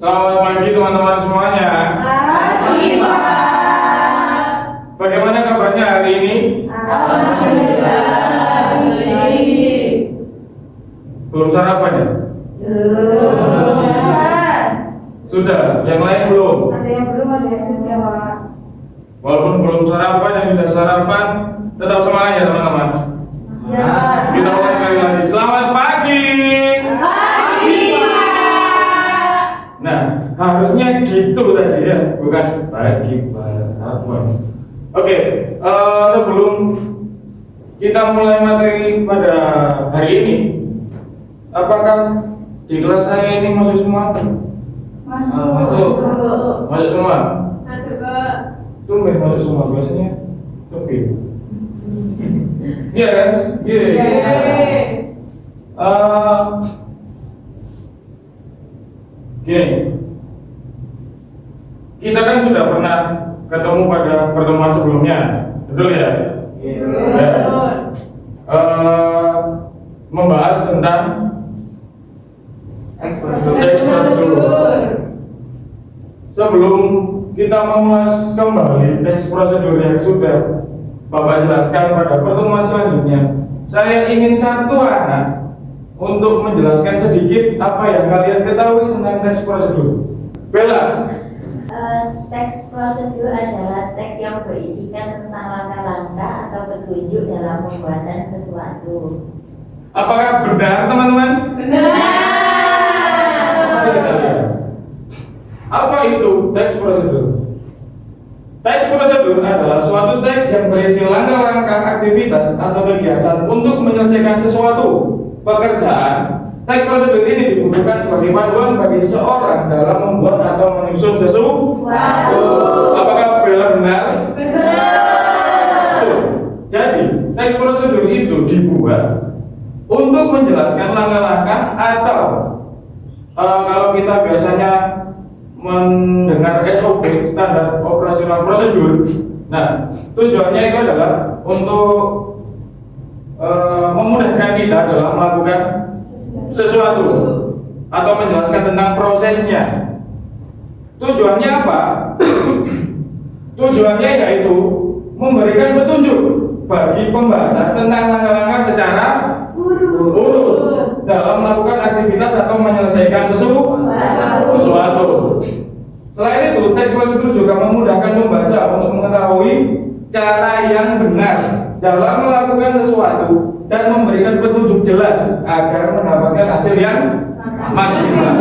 Selamat pagi teman-teman semuanya. Pagi, Pak. Bagaimana kabarnya hari ini? Alhamdulillah. Belum sarapan ya? Belum. Sudah, yang lain belum? Ada yang belum, ada yang sudah, Pak. Walaupun belum sarapan, yang sudah sarapan tetap semangat ya teman-teman. Ya. Kita ulang sekali lagi. Selamat pagi. Pagi, Pak. Nah, harusnya gitu tadi ya, bukan pagi Pak. Oke, sebelum kita mulai materi pada hari ini, apakah di kelas saya ini masuk semua? Masuk. Masuk semua? Masuk, Pak. Tumben masuk semua, biasanya sepi. Iya kan? Iya. Gini, kita kan sudah pernah ketemu pada pertemuan sebelumnya, betul ya? Ya. Membahas tentang teks prosedur. Sebelum kita mengulas kembali teks prosedur yang sudah Bapak jelaskan pada pertemuan selanjutnya, saya ingin satu anak untuk menjelaskan sedikit apa yang kalian ketahui tentang teks prosedur. Bella. Teks prosedur adalah teks yang berisikan tentang langkah-langkah atau petunjuk dalam pembuatan sesuatu. Apakah benar teman-teman? Mari kita lihat. Apa itu teks prosedur? Teks prosedur adalah suatu teks yang berisi langkah-langkah aktivitas atau kegiatan untuk menyelesaikan sesuatu pekerjaan. Teks prosedur ini dibutuhkan sebagai panduan bagi seseorang dalam membuat atau menyusun sesuatu. Apakah benar? Betul. Jadi, teks prosedur itu dibuat untuk menjelaskan langkah-langkah atau kalau kita biasanya mendengar SOP, standar operasional prosedur. Nah, tujuannya itu adalah untuk memudahkan kita dalam melakukan sesuatu atau menjelaskan tentang prosesnya. Tujuannya apa? Tujuannya yaitu memberikan petunjuk bagi pembaca tentang langkah-langkah secara urut dalam melakukan aktivitas atau menyelesaikan sesuatu. Selain itu, teks prosedur juga memudahkan pembaca untuk mengetahui cara yang benar dalam melakukan sesuatu dan memberikan petunjuk jelas agar mendapatkan hasil yang maksimal.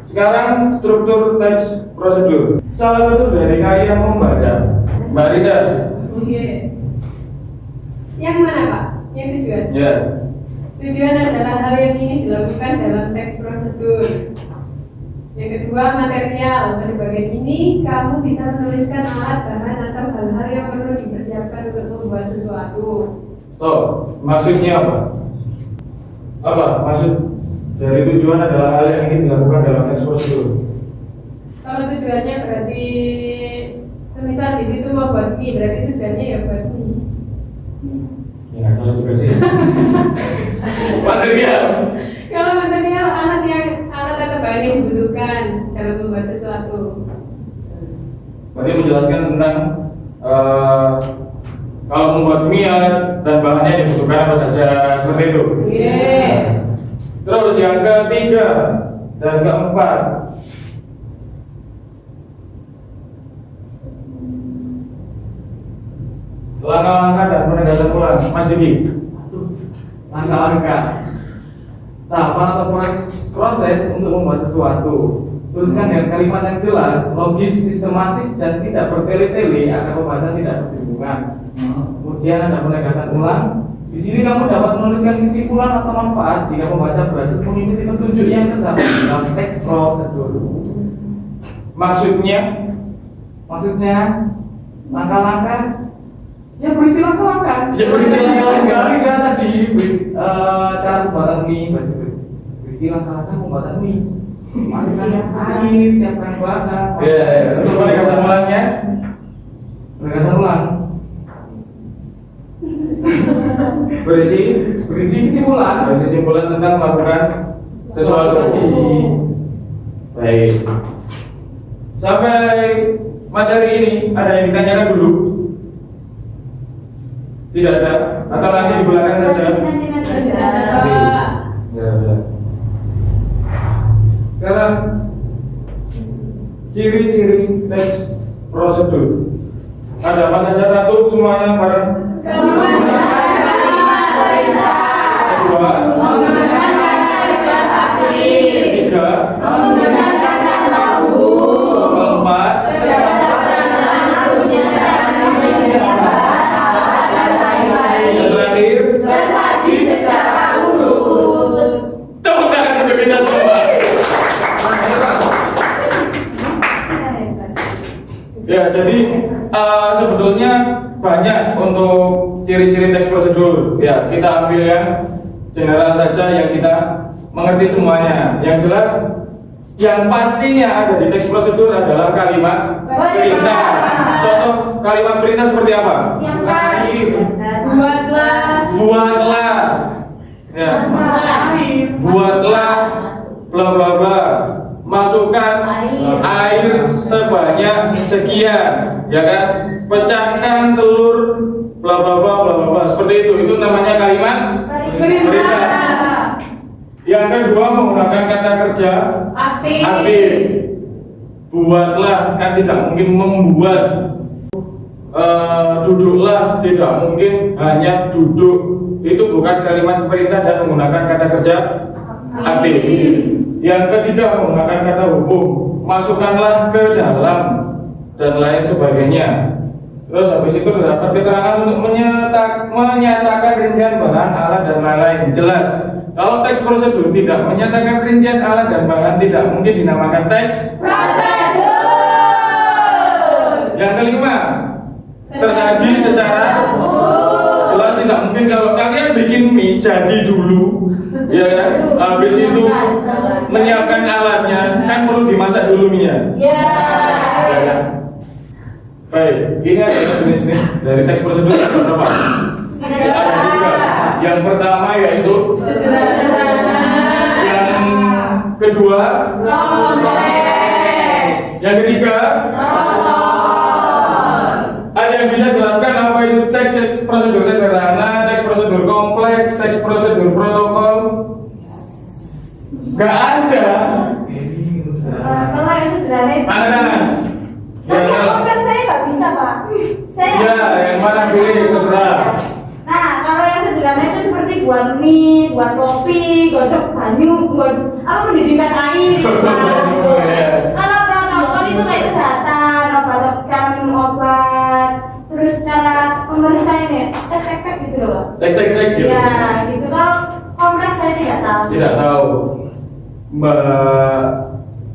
Sekarang struktur teks prosedur. Salah satu dari kalian membaca, Mbak Risa. Yang mana, Pak? Yang tujuan? Ya. Tujuan adalah hal yang ingin dilakukan dalam teks prosedur. Yang kedua, material. Pada bagian ini, kamu bisa menuliskan alat, bahan, atau hal-hal yang perlu dipersiapkan untuk membuat sesuatu. So, maksudnya apa? Apa? Maksud dari tujuan adalah hal yang ingin dilakukan dalam teks prosedur. Kalau tujuannya berarti, semisal di situ mau buat mie, berarti tujuannya ya buat mie. Ya, nggak salah juga sih. Material. Kalau material, alat atau bahan yang dibutuhkan dalam membuat sesuatu. Berarti menjelaskan tentang kalau membuat mie alat dan bahannya yang dibutuhkan apa saja, seperti itu. Terus yang ketiga dan keempat, langkah-langkah dan penegasan ulang, Mas Diki. Langkah-langkah tahapan atau proses untuk membuat sesuatu. Tuliskan dengan kalimat yang jelas, logis, sistematis, dan tidak bertele-tele agar pembaca tidak berbingungan. Kemudian ada penegasan ulang. Di sini kamu dapat menuliskan kesimpulan atau manfaat jika pembaca berhasil mengikuti petunjuk yang terdapat dalam teks prosedur. Maksudnya langkah-langkah ya berisi langkah-langkah. Ya, berisi langkah-langkah. Bisa tadi cara pembuatan mie, berisi langkah-langkah pembuatan mie. Masukkan air, siapkan bahan. ya, untuk penegasan ulangnya Penegasan ulang. berisi Berisi kesimpulan tentang melakukan sesuatu. Baik. Sampai materi ini ada yang ditanyakan dulu? Tidak ada? Atau nanti di belakang saja? Ya, ada. Sekarang ciri-ciri teks prosedur. Ada apa saja? Satu semuanya bareng. Kedua. Tiga. Keempat. Yang terakhir. Tepuk tangan untuk kita semua. Ya, jadi sebetulnya banyak untuk ciri-ciri teks prosedur. Ya, kita ambil yang general saja yang kita mengerti semuanya. Yang jelas, yang pastinya ada di teks prosedur adalah kalimat perintah. Contoh kalimat perintah seperti apa? Buatlah. Ya. Buatlah bla bla bla. Masukkan air sebanyak sekian, ya kan? Pecahkan telur bla bla bla bla bla bla. Seperti itu namanya kalimat perintah. Yang kedua menggunakan kata kerja aktif. Buatlah, kan tidak mungkin membuat. Duduklah, tidak mungkin hanya duduk. Itu bukan kalimat perintah dan menggunakan kata kerja aktif. Yang ketiga menggunakan kata hubung, masukkanlah ke dalam dan lain sebagainya. Terus habis itu terdapat keterangan untuk menyatakan rincian bahan, alat dan lain-lain. Jelas. Kalau teks prosedur tidak menyatakan rincian alat dan bahan, tidak mungkin dinamakan teks prosedur. Yang kelima, tersaji secara jelas. Tidak mungkin kalau kalian bikin mie jadi dulu, ya kan? Habis itu menyiapkan alatnya, kan perlu dimasak dulu mie-nya. Ya kan? Baik, ini adalah jenis-jenis dari teks prosedur yang berapa? Ada tiga. Yang pertama yaitu yang kedua, yang ketiga. Ada yang bisa jelaskan apa itu teks prosedur sederhana, teks prosedur kompleks, teks prosedur protokol? Gak ada. Kalau yang sederhana itu. Mana tangan? Tapi yang kompleks saya nggak bisa, Pak. Saya. Ya, yang mana pilih terserah. Nah, kalau yang sederhana itu seperti buat mie, buat kopi, godok banyu, buat apa pendidikan air. Kalau protokol itu kayak kesehatan, obat, cara minum obat, terus cara pemeriksaan ya, tek gitu loh. Tek gitu. Iya, gitu. Kalau kompleks saya tidak tahu. Tidak tahu. Mbak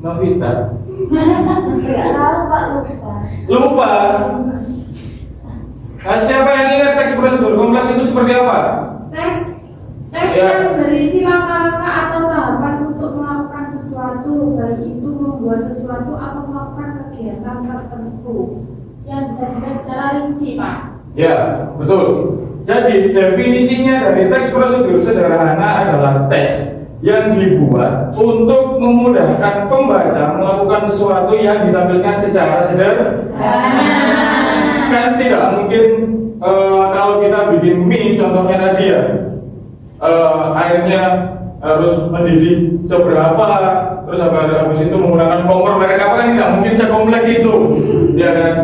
Novita. Tidak tahu, Pak, Lupa. Nah, siapa yang ingat teks prosedur kompleks itu seperti apa? Teks Ya. yang berisi langkah-langkah atau tahapan untuk melakukan sesuatu, baik itu membuat sesuatu atau melakukan kegiatan tertentu yang disajikan secara rinci, Pak. Ya, betul. Jadi definisinya dari teks prosedur sederhana adalah teks yang dibuat untuk memudahkan pembaca melakukan sesuatu yang ditampilkan secara sederhana. Kan tidak mungkin kalau kita bikin mie contohnya tadi ya, airnya harus mendidih seberapa, terus habis itu menggunakan kompor mereka kan tidak mungkin sekompleks itu, ya kan?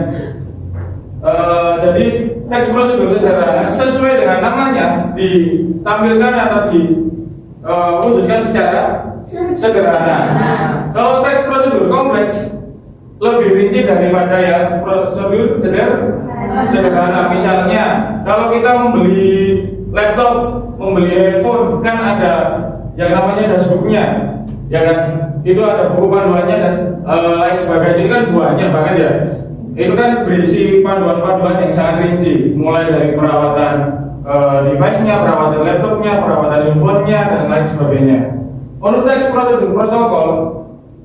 Jadi teks prosedur sederhana sesuai dengan namanya ditampilkan atau diwujudkan secara sederhana. Kalau teks prosedur kompleks lebih rinci daripada yang prosedur sederhana. Misalnya kalau kita membeli laptop, membeli handphone, kan ada yang namanya dashboardnya, ya kan? Itu ada buku panduannya dan lain sebagainya. Itu kan banyak banget ya. Itu kan berisi panduan-panduan yang sangat rinci, mulai dari perawatan device-nya, perawatan laptopnya, perawatan handphonenya dan lain sebagainya. Untuk teks prosedur protokol,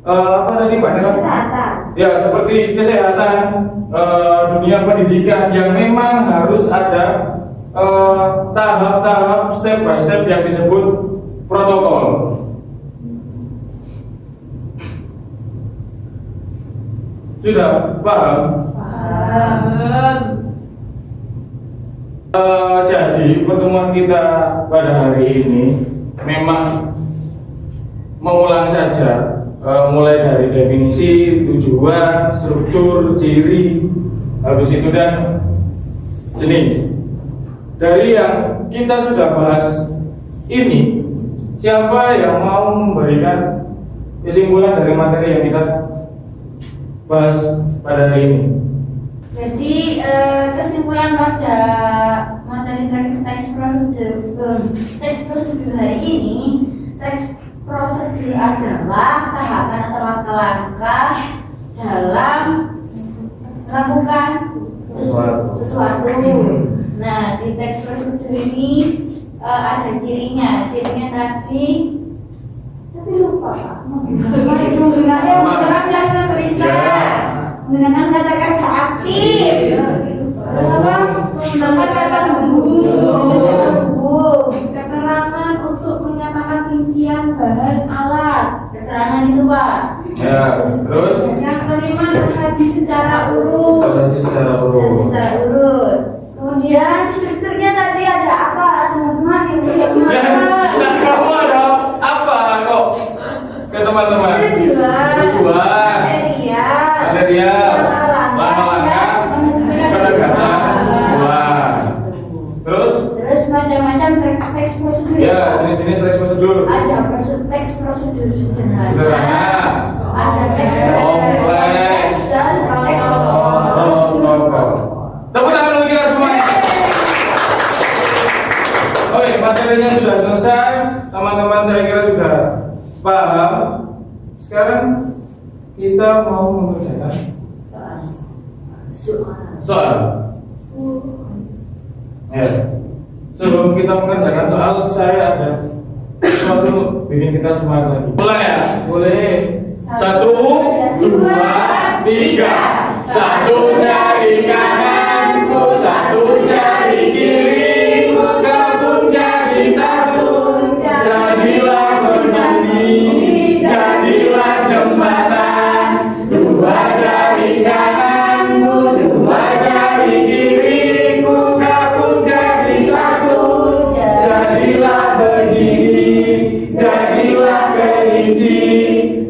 apa tadi Pak? Kesehatan. Ya, seperti kesehatan, dunia pendidikan yang memang harus ada tahap-tahap step by step yang disebut protokol. Sudah paham? Paham. Jadi pertemuan kita pada hari ini memang mengulang saja, mulai dari definisi, tujuan, struktur, ciri, habis itu dan jenis. Dari yang kita sudah bahas ini, siapa yang mau memberikan kesimpulan dari materi yang kita bahas pada hari ini? Jadi kesimpulan pada materi teks prosedur hari ini, teks prosedur adalah tahapan atau langkah-langkah dalam melakukan sesuatu. Nah, di teks prosedur ini ada cirinya. Cirinya tadi, tapi lupa Pak. Menggunakan dasar perintah, menggunakan kata kerja aktif, menggunakan kata hubung, keterangan untuk menyatakan rincian bahan alat. Keterangan itu Pak. Ya, terus Yang kelima tersaji secara urut. tersaji secara urut. Secara urut. Kemudian strukturnya tadi ada apa teman-teman yang Dan kamu ada apa kok ke teman-teman? Tujuan, material, langkah-langkah, penegasan, tujuan. Terus macam-macam teks prosedur. ya jenis-jenis teks prosedur. Ada teks prosedur Sederhana, ada teks kompleks, dan teks protokol. Tepuk tangan dulu kita semuanya. Oke, materinya sudah selesai. Teman-teman saya kira sudah paham. Sekarang kita mau mengerjakan soal. Ya. Sebelum kita mengerjakan soal, saya ada sesuatu bikin kita semangat lagi. Mulai ya? Boleh. 1, 2, 3. 1 jari kananku, 1 jari kiriku, gabung jadi 1. Jadilah menani, jadilah jembatan. 2 jari kananku, 2 jari kiriku, gabung jadi 1. Jadilah begini, jadilah kelinci.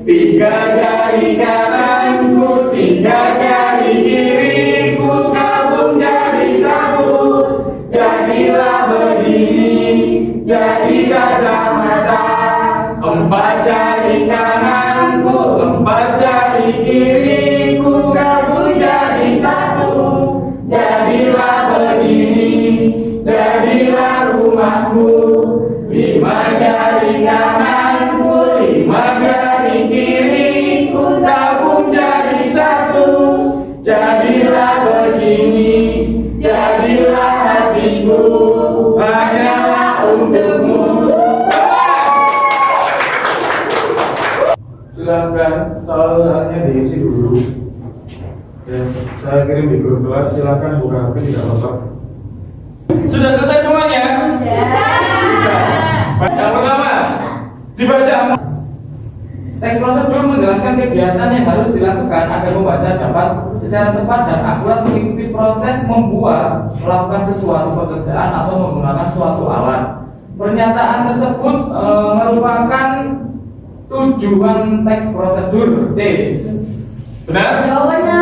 3 jari kananku, 3 jari kiriku, gabung jadi 1. Jadilah begini, jadi kacamata. 4 jari kananku, 4 jari kiriku, gabung jadi 1. Jadilah begini, jadilah rumahku. 5 jari kananku, 5 jari kiriku, gabung jadi 1. Jadilah begini, jadilah hatiku, hanyalah untukmu. Silahkan soalnya diisi dulu. Ya, saya kirim di grup kelas. Silahkan buka HP, tidak apa-apa. Sudah selesai semuanya? Yang pertama, dibaca. Teks prosedur menjelaskan kegiatan yang harus dilakukan agar pembaca dapat secara tepat dan akurat mengikuti proses membuat, melakukan sesuatu pekerjaan atau menggunakan suatu alat. Pernyataan tersebut merupakan tujuan teks prosedur. C. Benar? Jawabannya